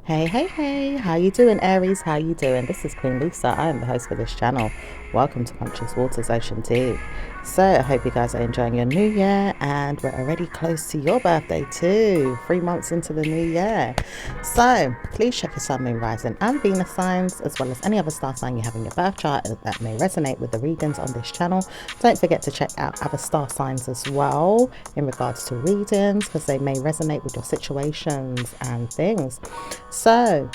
Hey, how you doing, Aries? How you doing? This is Queen Lisa. I am the host for this channel. Welcome to Conscious Waters Ocean Deep. So I hope you guys are enjoying your new year, and we're already close to your birthday too, 3 months into the new year. So please check your sun, moon, rising and Venus signs, as well as any other star sign you have in your birth chart that may resonate with the readings on this channel. Don't forget to check out other star signs as well in regards to readings, because they may resonate with your situations and things. So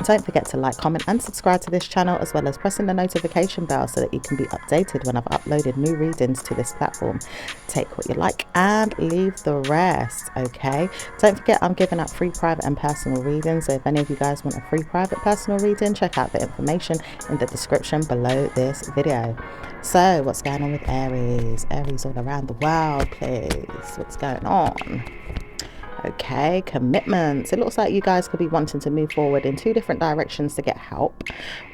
don't forget to like, comment and subscribe to this channel, as well as pressing the notification bell so that you can be updated when I've uploaded new readings to this platform. Take what you like and leave the rest, okay? Don't forget, I'm giving out free private and personal readings, so if any of you guys want a free private personal reading, check out the information in the description below this video. So what's going on with Aries? Aries all around the world, please. What's going on? Okay, commitments. It looks like you guys could be wanting to move forward in two different directions to get help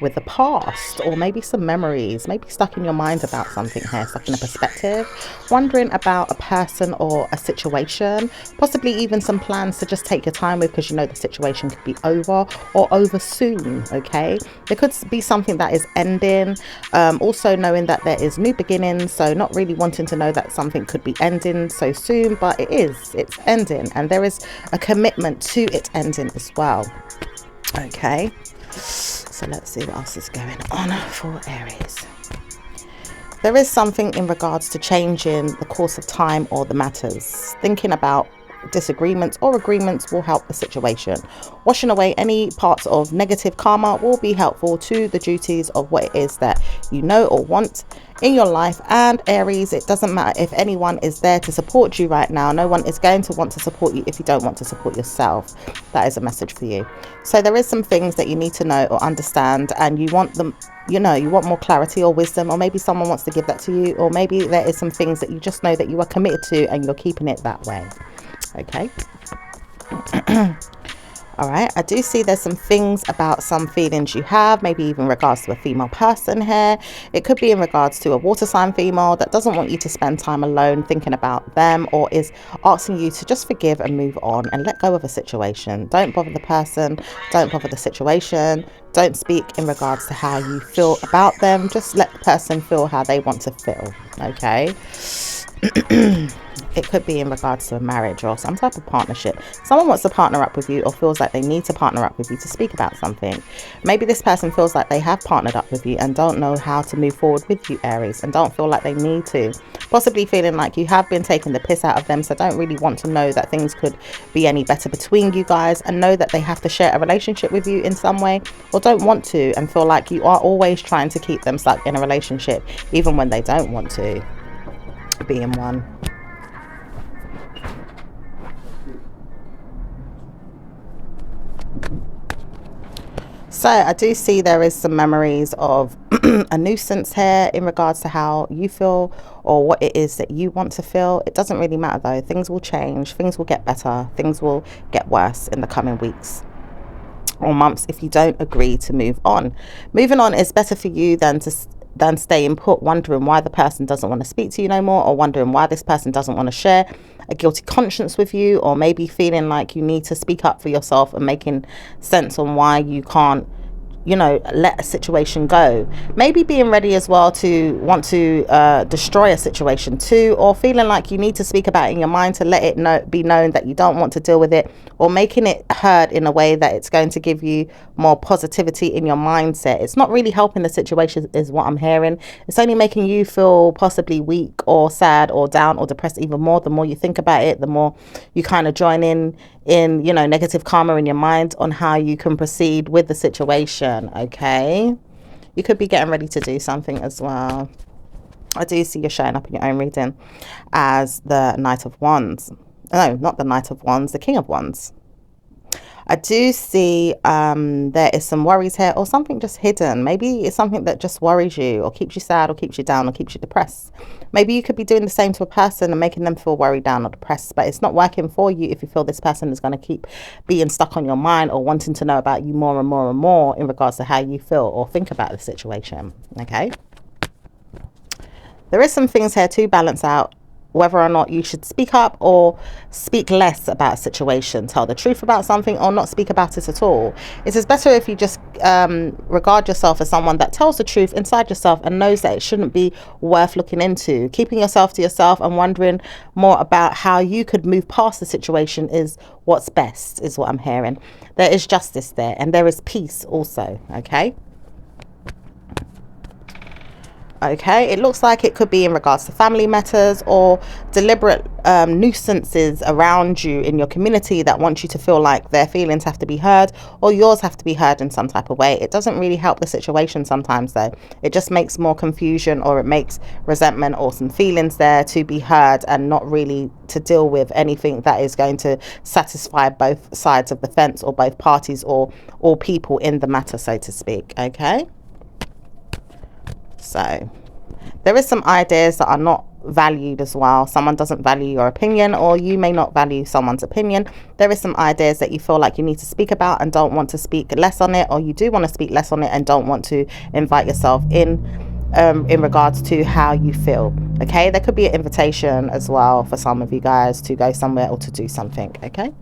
with the past, or maybe some memories, maybe stuck in your mind about something here, stuck in a perspective, wondering about a person or a situation, possibly even some plans to just take your time with, because you know the situation could be over or over soon. Okay, there could be something that is ending, also knowing that there is new beginnings, so not really wanting to know that something could be ending so soon, but it's ending, and there is a commitment to it ending as well. Okay, so let's see what else is going on for Aries. There is something in regards to changing the course of time or the matters. Thinking about disagreements or agreements will help the situation. Washing away any parts of negative karma will be helpful to the duties of what it is that you know or want in your life. And Aries, it doesn't matter if anyone is there to support you right now. No one is going to want to support you if you don't want to support yourself. That is a message for you. So there is some things that you need to know or understand, and you want them, you know, you want more clarity or wisdom, or maybe someone wants to give that to you, or maybe there is some things that you just know that you are committed to and you're keeping it that way. Okay. All right, I do see there's some things about some feelings you have, maybe even in regards to a female person here. It could be in regards to a water sign female that doesn't want you to spend time alone thinking about them, or is asking you to just forgive and move on and let go of a situation. Don't bother the person, don't bother the situation, don't speak in regards to how you feel about them. Just let the person feel how they want to feel. Okay. It could be in regards to a marriage or some type of partnership. Someone wants to partner up with you, or feels like they need to partner up with you to speak about something. Maybe this person feels like they have partnered up with you and don't know how to move forward with you, Aries, and don't feel like they need to. Possibly feeling like you have been taking the piss out of them, so don't really want to know that things could be any better between you guys, and know that they have to share a relationship with you in some way, or don't want to, and feel like you are always trying to keep them stuck in a relationship even when they don't want to be in one. So I do see there is some memories of a nuisance here in regards to how you feel or what it is that you want to feel. It doesn't really matter though. Things will change. Things will get better. Things will get worse in the coming weeks or months if you don't agree to move on. Moving on is better for you than staying put, wondering why the person doesn't want to speak to you no more, or wondering why this person doesn't want to share a guilty conscience with you, or maybe feeling like you need to speak up for yourself and making sense on why you can't, you know, let a situation go. Maybe being ready as well to want to destroy a situation too, or feeling like you need to speak about it in your mind to let it be known that you don't want to deal with it, or making it heard in a way that it's going to give you more positivity in your mindset. It's not really helping the situation is what I'm hearing. It's only making you feel possibly weak or sad or down or depressed even more. The more you think about it, the more you kind of join in, you know, negative karma in your mind on how you can proceed with the situation. Okay, you could be getting ready to do something as well. I do see you're showing up in your own reading as the Knight of Wands. No, not the Knight of Wands, the King of Wands. I do see there is some worries here, or something just hidden. Maybe it's something that just worries you, or keeps you sad, or keeps you down, or keeps you depressed. Maybe you could be doing the same to a person and making them feel worried, down, or depressed, but it's not working for you if you feel this person is going to keep being stuck on your mind, or wanting to know about you more and more and more in regards to how you feel or think about the situation. Okay, there is some things here to balance out whether or not you should speak up or speak less about a situation, tell the truth about something or not speak about it at all. It is better if you just regard yourself as someone that tells the truth inside yourself and knows that it shouldn't be worth looking into. Keeping yourself to yourself and wondering more about how you could move past the situation is what's best, is what I'm hearing. There is justice there, and there is peace also, okay? Okay, it looks like it could be in regards to family matters or deliberate nuisances around you in your community that want you to feel like their feelings have to be heard or yours have to be heard in some type of way. It doesn't really help the situation sometimes though. It just makes more confusion, or it makes resentment or some feelings there to be heard and not really to deal with anything that is going to satisfy both sides of the fence or both parties or all people in the matter, so to speak. Okay. So there is some ideas that are not valued as well. Someone doesn't value your opinion, or you may not value someone's opinion. There is some ideas that you feel like you need to speak about and don't want to speak less on it, or you do want to speak less on it and don't want to invite yourself in regards to how you feel. Okay, there could be an invitation as well for some of you guys to go somewhere or to do something. Okay.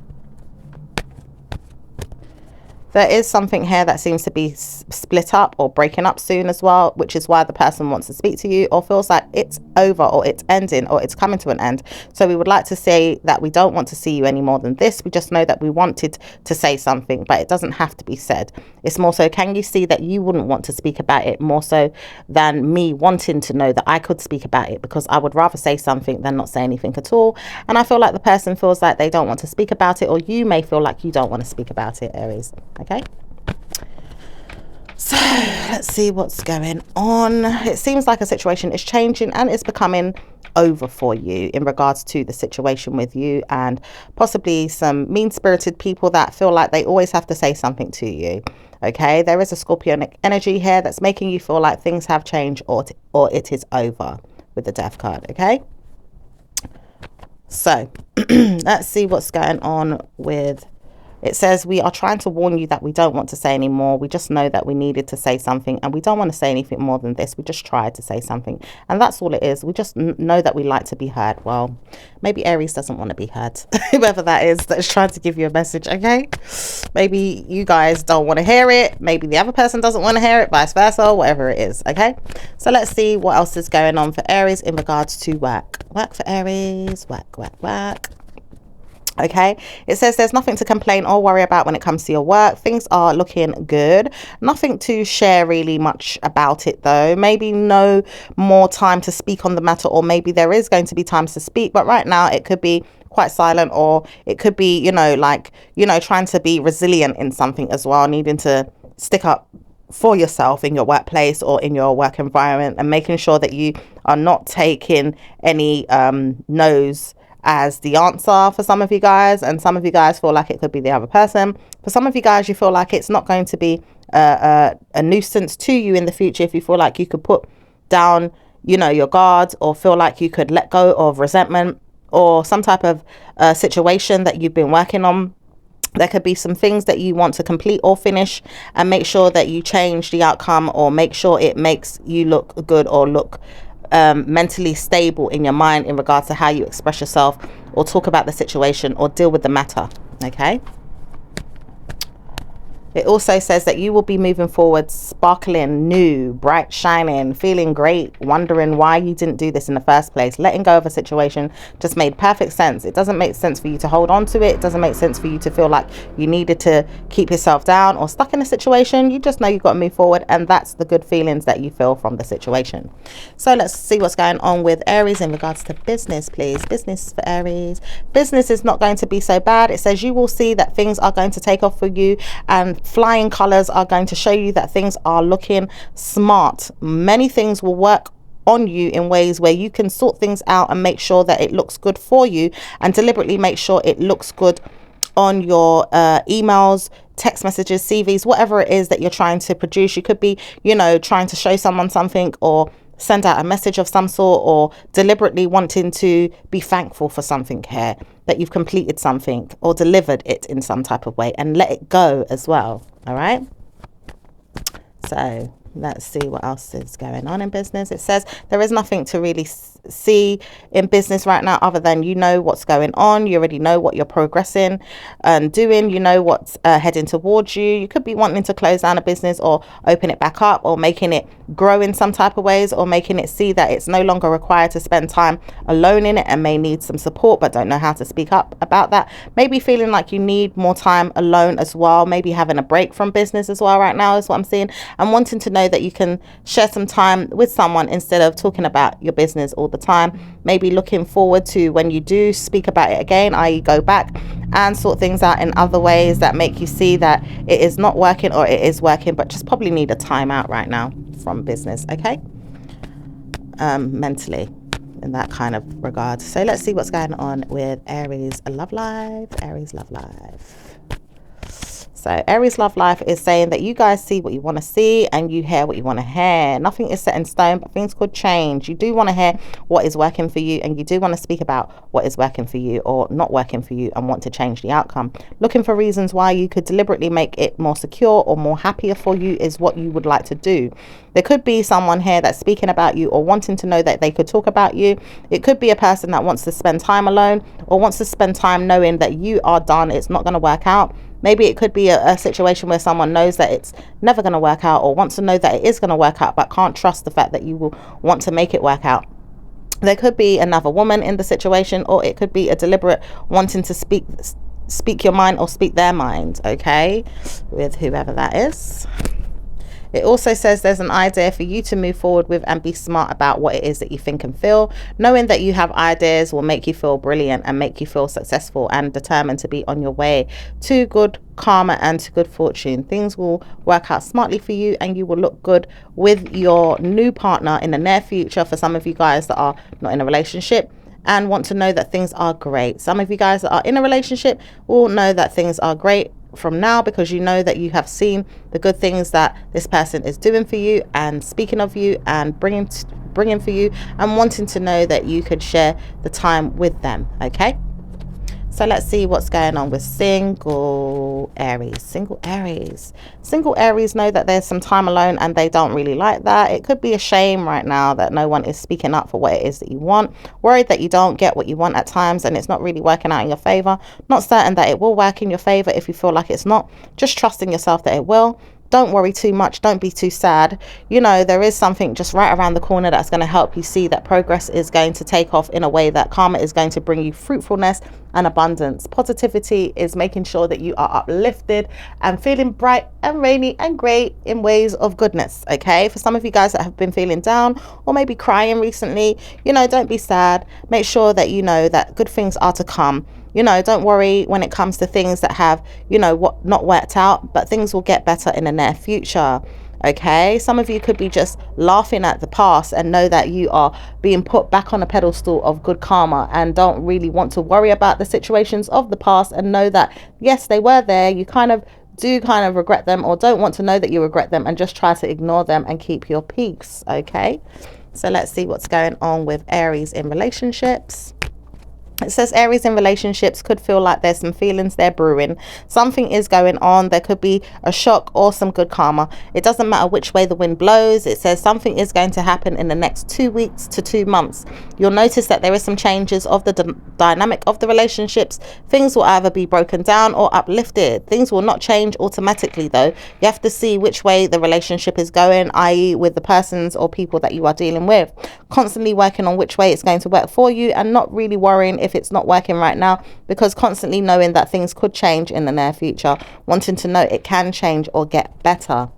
There is something here that seems to be split up or breaking up soon as well, which is why the person wants to speak to you or feels like it's over or it's ending or it's coming to an end. So we would like to say that we don't want to see you any more than this. We just know that we wanted to say something, but it doesn't have to be said. It's more so, can you see that you wouldn't want to speak about it more so than me wanting to know that I could speak about it, because I would rather say something than not say anything at all. And I feel like the person feels like they don't want to speak about it, or you may feel like you don't want to speak about it, Aries. Okay, so let's see what's going on. It seems like a situation is changing and it's becoming over for you in regards to the situation with you, and possibly some mean-spirited people that feel like they always have to say something to you. Okay, there is a Scorpionic energy here that's making you feel like things have changed or it is over with the Death card. Okay, so let's see what's going on with. It says, we are trying to warn you that we don't want to say anymore. We just know that we needed to say something and we don't want to say anything more than this. We just tried to say something, and that's all it is. We just know that we like to be heard. Well, maybe Aries doesn't want to be heard, whoever that is that is trying to give you a message. Okay, maybe you guys don't want to hear it. Maybe the other person doesn't want to hear it, vice versa, whatever it is. Okay, so let's see what else is going on for Aries in regards to work. Work for Aries. Work. Okay, it says there's nothing to complain or worry about when it comes to your work. Things are looking good. Nothing to share really much about it though. Maybe no more time to speak on the matter, or maybe there is going to be times to speak, but right now it could be quite silent, or it could be, you know, like, you know, trying to be resilient in something as well, needing to stick up for yourself in your workplace or in your work environment, and making sure that you are not taking any no's as the answer for some of you guys. And some of you guys feel like it could be the other person. For some of you guys, you feel like it's not going to be a nuisance to you in the future if you feel like you could put down, you know, your guards, or feel like you could let go of resentment or some type of situation that you've been working on. There could be some things that you want to complete or finish and make sure that you change the outcome, or make sure it makes you look good or look mentally stable in your mind in regards to how you express yourself or talk about the situation or deal with the matter. Okay, it also says that you will be moving forward sparkling, new, bright, shining, feeling great, wondering why you didn't do this in the first place. Letting go of a situation just made perfect sense. It doesn't make sense for you to hold on to it. It doesn't make sense for you to feel like you needed to keep yourself down or stuck in a situation. You just know you've got to move forward, and that's the good feelings that you feel from the situation. So let's see what's going on with Aries in regards to business, please. Business for Aries. Business is not going to be so bad. It says you will see that things are going to take off for you, and flying colors are going to show you that things are looking smart. Many things will work on you in ways where you can sort things out and make sure that it looks good for you, and deliberately make sure it looks good on your emails, text messages, CVs, whatever it is that you're trying to produce. You could be, you know, trying to show someone something, or send out a message of some sort, or deliberately wanting to be thankful for something here, that you've completed something or delivered it in some type of way, and let it go as well. All right, so let's see what else is going on in business. It says there is nothing to really see in business right now, other than you know what's going on, you already know what you're progressing and doing, you know what's heading towards you. You could be wanting to close down a business or open it back up, or making it grow in some type of ways, or making it see that it's no longer required to spend time alone in it and may need some support but don't know how to speak up about that. Maybe feeling like you need more time alone as well, maybe having a break from business as well right now is what I'm seeing, and wanting to know that you can share some time with someone instead of talking about your business all the time. Maybe looking forward to when you do speak about it again, i.e. go back and sort things out in other ways that make you see that it is not working or it is working, but just probably need a time out right now from business, okay? Mentally, in that kind of regard. So let's see what's going on with Aries love life. Aries love life. So Aries love life is saying that you guys see what you want to see and you hear what you want to hear. Nothing is set in stone, but things could change. You do want to hear what is working for you, and you do want to speak about what is working for you or not working for you and want to change the outcome. Looking for reasons why you could deliberately make it more secure or more happier for you is what you would like to do. There could be someone here that's speaking about you or wanting to know that they could talk about you. It could be a person that wants to spend time alone or wants to spend time knowing that you are done, it's not going to work out. Maybe it could be a situation where someone knows that it's never going to work out, or wants to know that it is going to work out but can't trust the fact that you will want to make it work out. There could be another woman in the situation, or it could be a deliberate wanting to speak your mind or speak their mind, okay, with whoever that is. It also says there's an idea for you to move forward with and be smart about what it is that you think and feel. Knowing that you have ideas will make you feel brilliant and make you feel successful and determined to be on your way to good karma and to good fortune. Things will work out smartly for you and you will look good with your new partner in the near future. For some of you guys that are not in a relationship and want to know that things are great. Some of you guys that are in a relationship will know that things are great from now, because you know that you have seen the good things that this person is doing for you and speaking of you and bringing for you, and wanting to know that you could share the time with them, okay? So let's see what's going on with single Aries. Single Aries know that there's some time alone and they don't really like that. It could be a shame right now that no one is speaking up for what it is that you want. Worried that you don't get what you want at times and it's not really working out in your favor. Not certain that it will work in your favor if you feel like it's not. Just trusting yourself that it will. Don't worry too much. Don't be too sad. You know, there is something just right around the corner that's going to help you see that progress is going to take off in a way that karma is going to bring you fruitfulness and abundance. Positivity is making sure that you are uplifted and feeling bright and rainy and great in ways of goodness, okay? For some of you guys that have been feeling down or maybe crying recently, you know, don't be sad. Make sure that you know that good things are to come. You know, don't worry when it comes to things that have, you know, what not worked out, but things will get better in the near future. Okay, some of you could be just laughing at the past and know that you are being put back on a pedestal of good karma and don't really want to worry about the situations of the past, and know that yes, they were there. You do regret them, or don't want to know that you regret them, and just try to ignore them and keep your peace. Okay, so let's see what's going on with Aries in relationships. It says Aries in relationships could feel like there's some feelings there brewing. Something is going on. There could be a shock or some good karma. It doesn't matter which way the wind blows. It says something is going to happen in the next 2 weeks to 2 months. You'll notice that there is some changes of the dynamic of the relationships. Things will either be broken down or uplifted. Things will not change automatically though. You have to see which way the relationship is going, i.e. with the persons or people that you are dealing with. Constantly working on which way it's going to work for you and not really worrying if it's not working right now, because constantly knowing that things could change in the near future, wanting to know it can change or get better.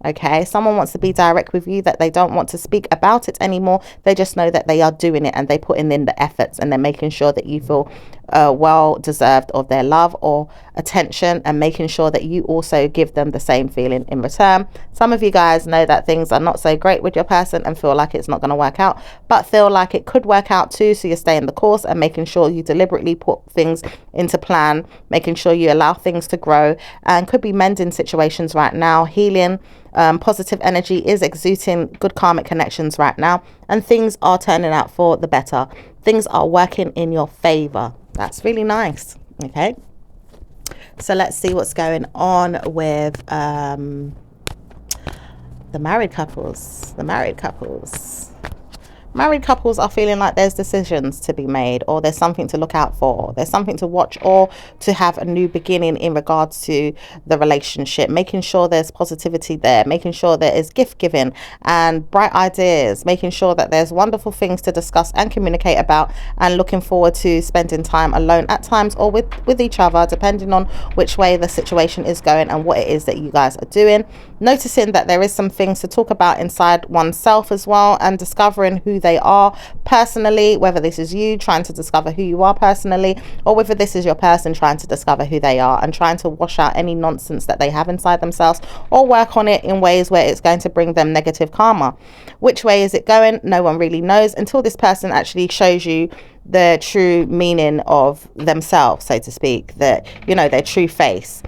Okay, someone wants to be direct with you, that they don't want to speak about it anymore. They just know that they are doing it and they're putting in the efforts, and they're making sure that you feel well deserved of their love or attention, and making sure that you also give them the same feeling in return. Some of you guys know that things are not so great with your person and feel like it's not going to work out, but feel like it could work out too. So you're staying the course and making sure you deliberately put things into plan, making sure you allow things to grow, and could be mending situations right now, healing. Positive energy is exuding good karmic connections right now, and things are turning out for the better. Things are working in your favor. That's really nice. Okay, so let's see what's going on with the married couples. Married couples are feeling like there's decisions to be made, or there's something to look out for, there's something to watch, or to have a new beginning in regards to the relationship, making sure there's positivity there, making sure there is gift giving and bright ideas, making sure that there's wonderful things to discuss and communicate about, and looking forward to spending time alone at times, or with each other, depending on which way the situation is going and what it is that you guys are doing. Noticing that there is some things to talk about inside oneself as well, and discovering who they are personally, whether this is you trying to discover who you are personally, or whether this is your person trying to discover who they are and trying to wash out any nonsense that they have inside themselves, or work on it in ways where it's going to bring them negative karma. Which way is it going? No one really knows until this person actually shows you the true meaning of themselves, so to speak, that, you know, their true face.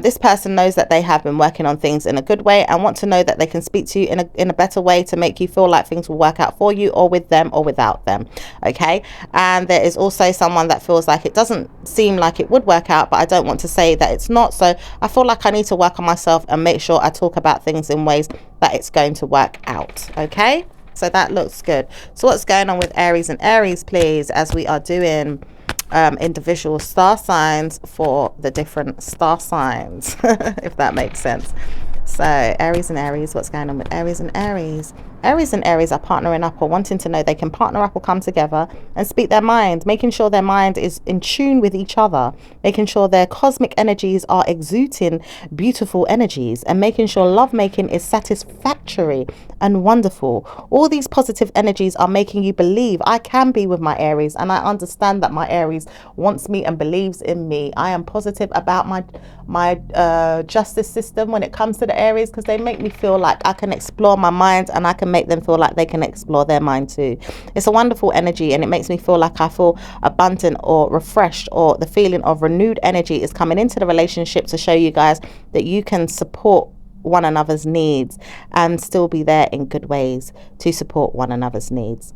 This person knows that they have been working on things in a good way and want to know that they can speak to you in a better way to make you feel like things will work out for you, or with them or without them. Okay. And there is also someone that feels like it doesn't seem like it would work out, but I don't want to say that it's not. So I feel like I need to work on myself and make sure I talk about things in ways that it's going to work out. Okay. So that looks good. So what's going on with Aries and Aries, please, as we are doing individual star signs for the different star signs, if that makes sense. So Aries and Aries, what's going on with Aries and Aries? Aries and Aries are partnering up, or wanting to know they can partner up or come together and speak their mind, making sure their mind is in tune with each other, making sure their cosmic energies are exuding beautiful energies, and making sure lovemaking is satisfactory and wonderful. All these positive energies are making you believe I can be with my Aries, and I understand that my Aries wants me and believes in me. I am positive about my justice system when it comes to the Aries, because they make me feel like I can explore my mind, and I can make them feel like they can explore their mind too. It's a wonderful energy, and it makes me feel like I feel abundant or refreshed, or the feeling of renewed energy is coming into the relationship to show you guys that you can support one another's needs and still be there in good ways to support one another's needs.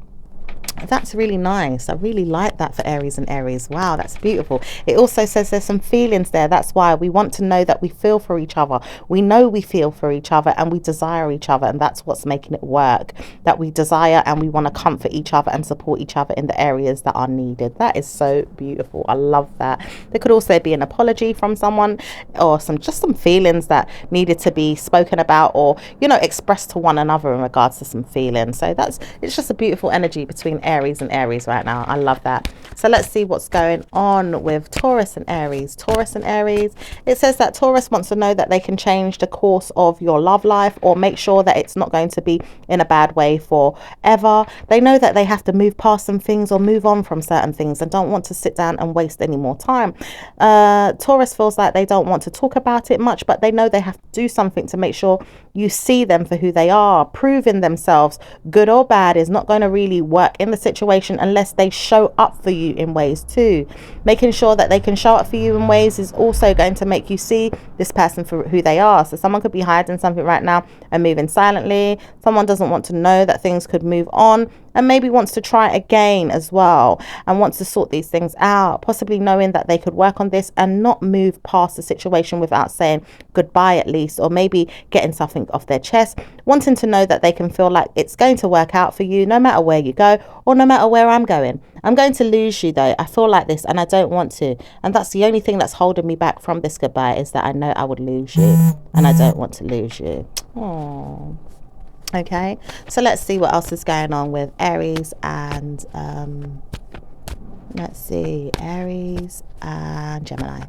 That's really nice. I really like that for Aries and Aries. Wow, that's beautiful. It also says there's some feelings there. That's why we want to know that we feel for each other. We know we feel for each other, and we desire each other, and that's what's making it work. That we desire and we want to comfort each other and support each other in the areas that are needed. That is so beautiful. I love that. There could also be an apology from someone, or just some feelings that needed to be spoken about, or, you know, expressed to one another in regards to some feelings. So it's just a beautiful energy between Aries and Aries right now. I love that. So let's see what's going on with Taurus and Aries. Taurus and Aries, it says that Taurus wants to know that they can change the course of your love life, or make sure that it's not going to be in a bad way forever. They know that they have to move past some things, or move on from certain things, and don't want to sit down and waste any more time. Taurus feels like they don't want to talk about it much, but they know they have to do something to make sure you see them for who they are. Proving themselves, good or bad, is not going to really work in the situation unless they show up for you in ways too. Making sure that they can show up for you in ways is also going to make you see this person for who they are. So someone could be hiding something right now and moving silently. Someone doesn't want to know that things could move on, and maybe wants to try again as well, and wants to sort these things out, possibly knowing that they could work on this and not move past the situation without saying goodbye at least, or maybe getting something off their chest, wanting to know that they can feel like it's going to work out for you no matter where you go, or no matter where I'm going. I'm going to lose you though. I feel like this and I don't want to, and that's the only thing that's holding me back from this goodbye, is that I know I would lose you, and I don't want to lose you. Oh. Okay, so let's see what else is going on with Aries and let's see, Aries and Gemini.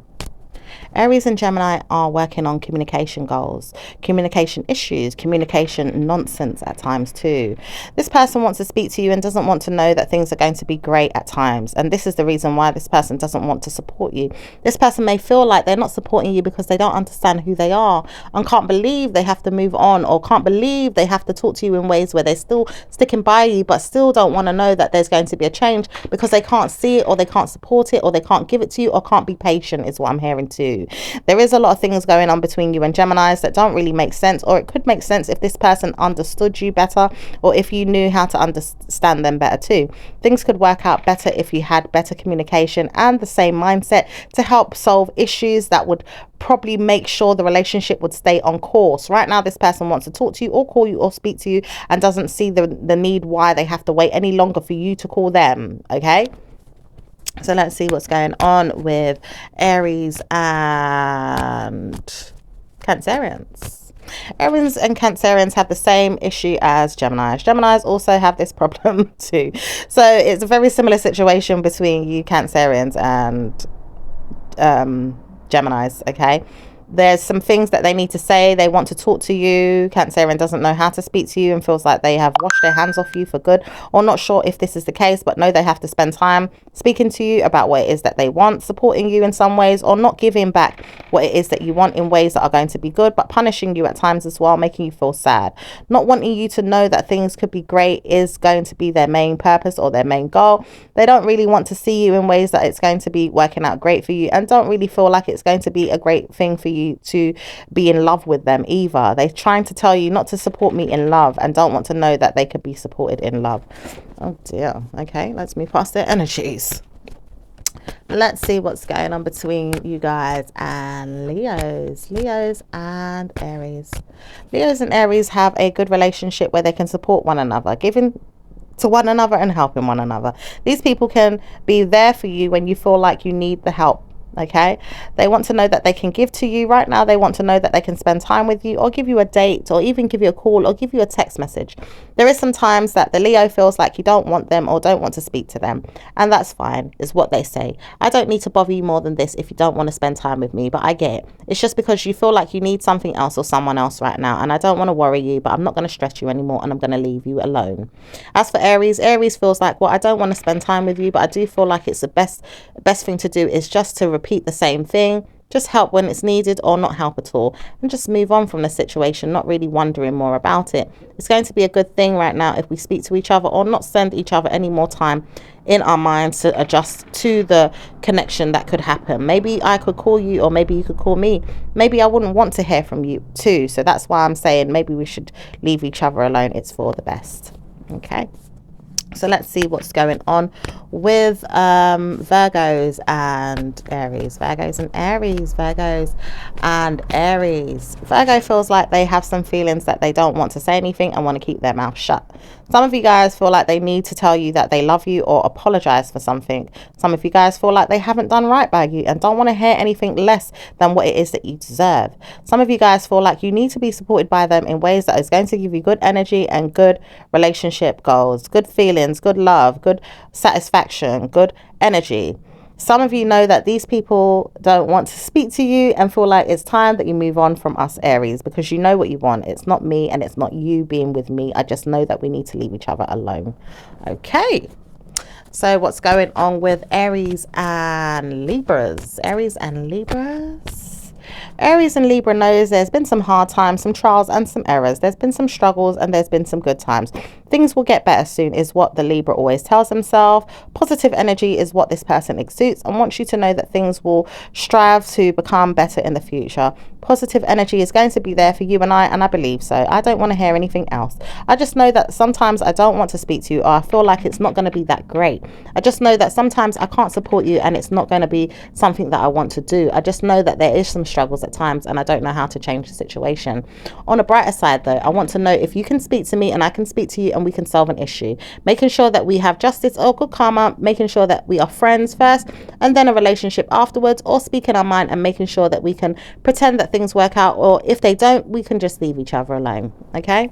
Aries and Gemini are working on communication goals, communication issues, communication nonsense at times too. This person wants to speak to you and doesn't want to know that things are going to be great at times. And this is the reason why this person doesn't want to support you. This person may feel like they're not supporting you because they don't understand who they are, and can't believe they have to move on, or can't believe they have to talk to you in ways where they're still sticking by you, but still don't want to know that there's going to be a change, because they can't see it, or they can't support it, or they can't give it to you, or can't be patient, is what I'm hearing too. you. There is a lot of things going on between you and Geminis that don't really make sense, or it could make sense if this person understood you better, or if you knew how to understand them better too. Things could work out better if you had better communication and the same mindset to help solve issues that would probably make sure the relationship would stay on course. Right now, this person wants to talk to you or call you or speak to you and doesn't see the need why they have to wait any longer for you to call them. Okay, so let's see what's going on with Aries and Cancerians. Aries and Cancerians have the same issue as Geminis. Geminis also have this problem too. So it's a very similar situation between you Cancerians and Geminis. Okay, there's some things that they need to say. They want to talk to you. Cancerian doesn't know how to speak to you and feels like they have washed their hands off you for good, or not sure if this is the case, but know they have to spend time speaking to you about what it is that they want, supporting you in some ways, or not giving back what it is that you want in ways that are going to be good, but punishing you at times as well, making you feel sad. Not wanting you to know that things could be great is going to be their main purpose or their main goal. They don't really want to see you in ways that it's going to be working out great for you, and don't really feel like it's going to be a great thing for you to be in love with them either. They're trying to tell you not to support me in love and don't want to know that they could be supported in love. Oh dear. Okay, let's move past their energies. Let's see what's going on between you guys and Leos. Leos and Aries. Leos and Aries have a good relationship where they can support one another, giving to one another and helping one another. These people can be there for you when you feel like you need the help. Okay, they want to know that they can give to you right now. They want to know that they can spend time with you, or give you a date, or even give you a call, or give you a text message. There is some times that the Leo feels like you don't want them or don't want to speak to them, and that's fine, is what they say. I don't need to bother you more than this if you don't want to spend time with me, but I get it. It's just because you feel like you need something else or someone else right now, and I don't want to worry you, but I'm not going to stress you anymore, and I'm going to leave you alone. As for Aries, Aries feels like, well, I don't want to spend time with you, but I do feel like it's the best thing to do is just to repeat the same thing, just help when it's needed, or not help at all, and just move on from the situation, not really wondering more about it. It's going to be a good thing right now if we speak to each other, or not spend each other any more time in our minds to adjust to the connection that could happen. Maybe I could call you, or maybe you could call me. Maybe I wouldn't want to hear from you too, so that's why I'm saying maybe we should leave each other alone. It's for the best. Okay, so let's see what's going on with Virgos and Aries. Virgos and Aries. Virgos and Aries. Virgo feels like they have some feelings that they don't want to say anything and want to keep their mouth shut. Some of you guys feel like they need to tell you that they love you or apologize for something. Some of you guys feel like they haven't done right by you and don't want to hear anything less than what it is that you deserve. Some of you guys feel like you need to be supported by them in ways that is going to give you good energy and good relationship goals, good feelings, good love, good satisfaction, good energy. Some of you know that these people don't want to speak to you and feel like it's time that you move on from us, Aries, because you know what you want. It's not me and it's not you being with me. I just know that we need to leave each other alone. Okay, so what's going on with Aries and Libras? Aries and Libras. Aries and Libra knows there's been some hard times, some trials and some errors. There's been some struggles and there's been some good times. Things will get better soon is what the Libra always tells himself. Positive energy is what this person exudes and wants you to know that things will strive to become better in the future. Positive energy is going to be there for you and I believe so. I don't want to hear anything else. I just know that sometimes I don't want to speak to you, or I feel like it's not going to be that great. I just know that sometimes I can't support you and it's not going to be something that I want to do. I just know that there is some struggles at times and I don't know how to change the situation. On a brighter side though, I want to know if you can speak to me and I can speak to you and we can solve an issue. Making sure that we have justice or good karma, making sure that we are friends first and then a relationship afterwards, or speaking our mind and making sure that we can pretend that things work out, or if they don't, we can just leave each other alone. Okay,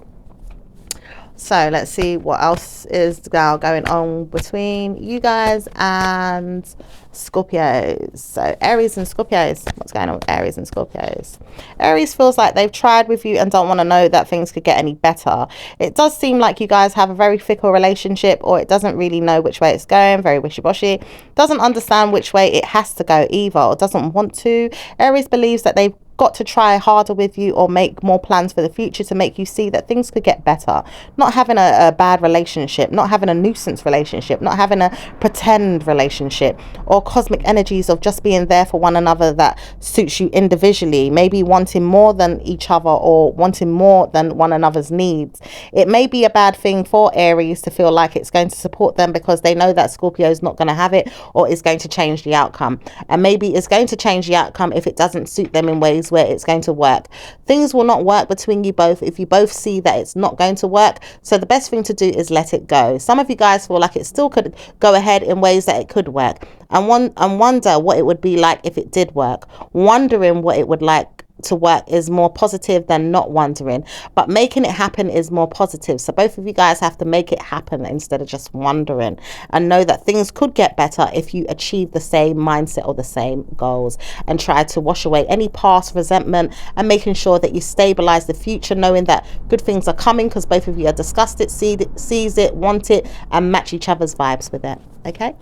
so let's see what else is now going on between you guys and Scorpios. So Aries and Scorpios, what's going on with Aries and Scorpios? Aries feels like they've tried with you and don't want to know that things could get any better. It does seem like you guys have a very fickle relationship, or it doesn't really know which way it's going, very wishy-washy, doesn't understand which way it has to go either, or doesn't want to. Aries believes that they've got to try harder with you or make more plans for the future to make you see that things could get better. Not having a bad relationship, not having a nuisance relationship, not having a pretend relationship, or cosmic energies of just being there for one another that suits you individually, maybe wanting more than each other or wanting more than one another's needs. It may be a bad thing for Aries to feel like it's going to support them because they know that Scorpio is not going to have it or is going to change the outcome. And maybe it's going to change the outcome if it doesn't suit them in ways where it's going to work. Things will not work between you both if you both see that it's not going to work. So the best thing to do is let it go. Some of you guys feel like it still could go ahead in ways that it could work, and wonder what it would be like if it did work. Wondering what it would like to work is more positive than not wondering, but making it happen is more positive. So both of you guys have to make it happen instead of just wondering, and know that things could get better if you achieve the same mindset or the same goals, and try to wash away any past resentment and making sure that you stabilize the future, knowing that good things are coming because both of you are discussed it, sees it, want it, and match each other's vibes with it. Okay,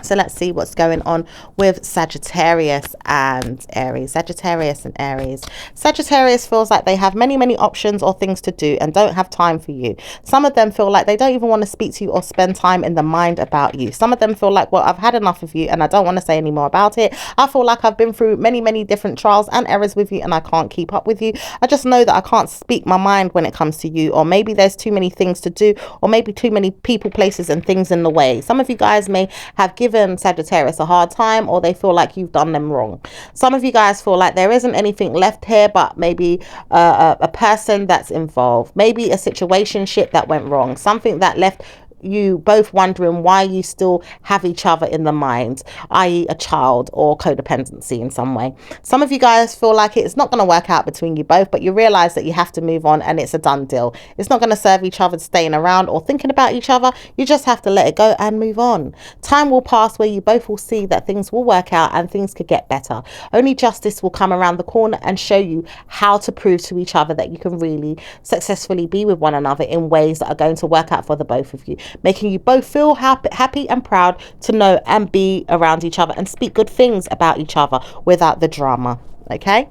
so let's see what's going on with Sagittarius and Aries. Sagittarius and Aries. Sagittarius feels like they have many, many options or things to do and don't have time for you. Some of them feel like they don't even want to speak to you or spend time in the mind about you. Some of them feel like, well, I've had enough of you and I don't want to say any more about it. I feel like I've been through many, many different trials and errors with you and I can't keep up with you. I just know that I can't speak my mind when it comes to you, or maybe there's too many things to do, or maybe too many people, places and things in the way. Some of you guys may have given Sagittarius a hard time, or they feel like you've done them wrong. Some of you guys feel like there isn't anything left here, but maybe a person that's involved, maybe a situationship that went wrong, something that left you both wondering why you still have each other in the mind, i.e. a child or codependency in some way. Some of you guys feel like it's not going to work out between you both, but you realize that you have to move on and it's a done deal. It's not going to serve each other staying around or thinking about each other. You just have to let it go and move on. Time will pass where you both will see that things will work out and things could get better. Only justice will come around the corner and show you how to prove to each other that you can really successfully be with one another in ways that are going to work out for the both of you, making you both feel happy and proud to know and be around each other and speak good things about each other without the drama. Okay,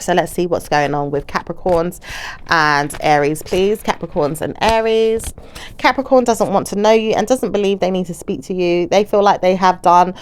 so let's see what's going on with Capricorns and Aries, please. Capricorns and Aries. Capricorn doesn't want to know you and doesn't believe they need to speak to you. They feel like they have done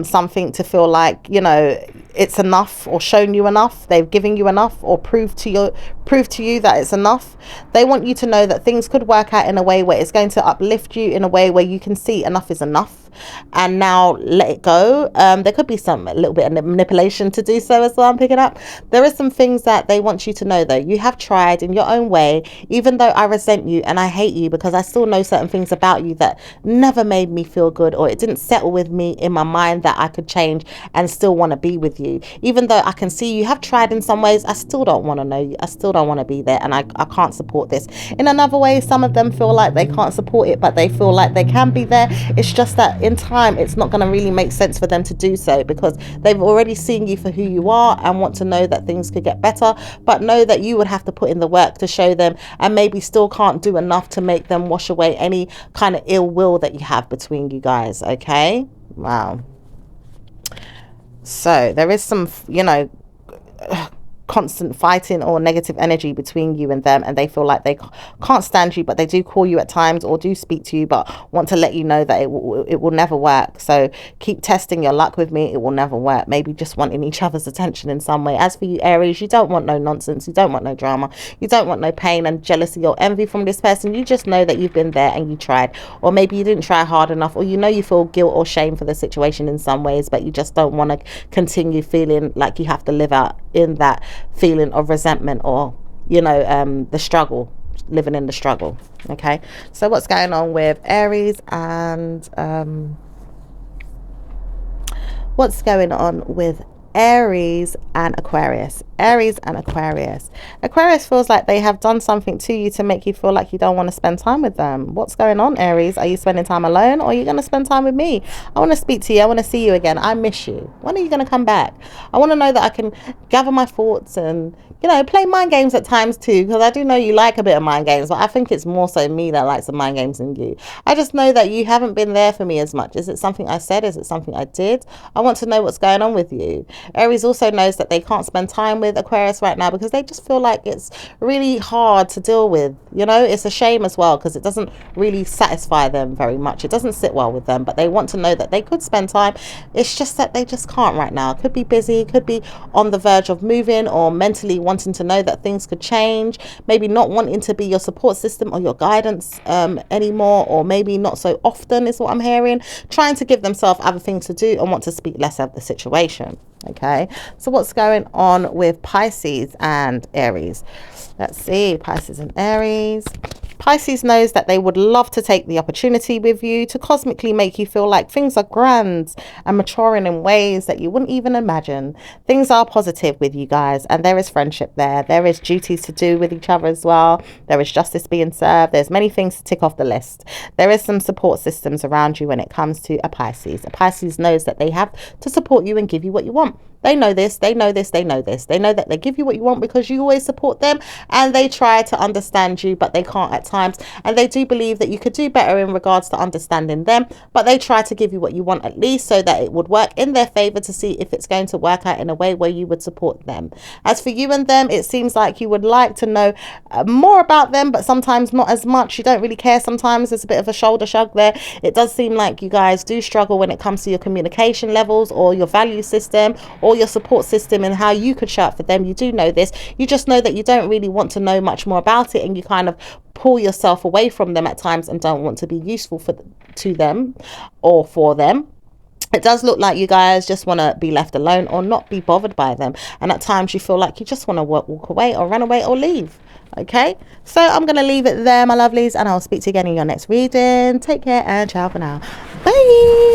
something to feel like, you know, it's enough, or shown you enough. They've given you enough, or proved to you that it's enough. They want you to know that things could work out in a way where it's going to uplift you, in a way where you can see enough is enough, and now let it go. There could be a little bit of manipulation to do so as well, I'm picking up. There is some things that they want you to know, though. You have tried in your own way, even though I resent you and I hate you, because I still know certain things about you that never made me feel good, or it didn't settle with me in my mind that I could change and still want to be with you. Even though I can see you have tried in some ways, I still don't want to know you. I still don't want to be there, and I can't support this. In another way, some of them feel like they can't support it, but they feel like they can be there. It's just that in time it's not going to really make sense for them to do so, because they've already seen you for who you are and want to know that things could get better, but know that you would have to put in the work to show them, and maybe still can't do enough to make them wash away any kind of ill will that you have between you guys. Okay, wow. So there is some, you know, constant fighting or negative energy between you and them, and they feel like they can't stand you, but they do call you at times or do speak to you, but want to let you know that it will never work. So keep testing your luck with me. It will never work. Maybe just wanting each other's attention in some way. As for you, Aries, you don't want no nonsense. You don't want no drama. You don't want no pain and jealousy or envy from this person. You just know that you've been there and you tried, or maybe you didn't try hard enough, or you know you feel guilt or shame for the situation in some ways, but you just don't want to continue feeling like you have to live out in that feeling of resentment, or, you know, the struggle, living in the struggle. Okay, so what's going on with Aries and what's going on with Aries and Aquarius? Aries and Aquarius. Aquarius feels like they have done something to you to make you feel like you don't want to spend time with them. What's going on, Aries? Are you spending time alone, or are you going to spend time with me? I want to speak to you. I want to see you again. I miss you. When are you going to come back? I want to know that I can gather my thoughts and, play mind games at times too, because I do know you like a bit of mind games, but I think it's more so me that likes the mind games than you. I just know that you haven't been there for me as much. Is it something I said? Is it something I did? I want to know what's going on with you. Aries also knows that they can't spend time with Aquarius right now because they just feel like it's really hard to deal with. It's a shame as well because it doesn't really satisfy them very much. It doesn't sit well with them, but they want to know that they could spend time. It's just that they just can't right now. Could be busy, could be on the verge of moving, or mentally wanting to know that things could change, maybe not wanting to be your support system or your guidance anymore, or maybe not so often is what I'm hearing, trying to give themselves other things to do and want to speak less of the situation. Okay, so what's going on with Pisces and Aries? Let's see, Pisces and Aries. Pisces knows that they would love to take the opportunity with you to cosmically make you feel like things are grand and maturing in ways that you wouldn't even imagine. Things are positive with you guys, and there is friendship there. There is duties to do with each other as well. There is justice being served. There's many things to tick off the list. There is some support systems around you when it comes to a Pisces. A Pisces knows that they have to support you and give you what you want. They know this, they know this, they know this. They know that they give you what you want because you always support them, and they try to understand you, but they can't at times. And they do believe that you could do better in regards to understanding them, but they try to give you what you want at least so that it would work in their favor to see if it's going to work out in a way where you would support them. As for you and them, it seems like you would like to know more about them, but sometimes not as much. You don't really care. Sometimes there's a bit of a shoulder shrug there. It does seem like you guys do struggle when it comes to your communication levels or your value system or your support system and how you could show up for them. You do know this. You just know that you don't really want to know much more about it, and you kind of pull yourself away from them at times and don't want to be useful to them or for them. It does look like you guys just want to be left alone or not be bothered by them, and at times you feel like you just want to walk away or run away or leave. Okay, so I'm going to leave it there, my lovelies, and I'll speak to you again in your next reading. Take care and ciao for now. Bye.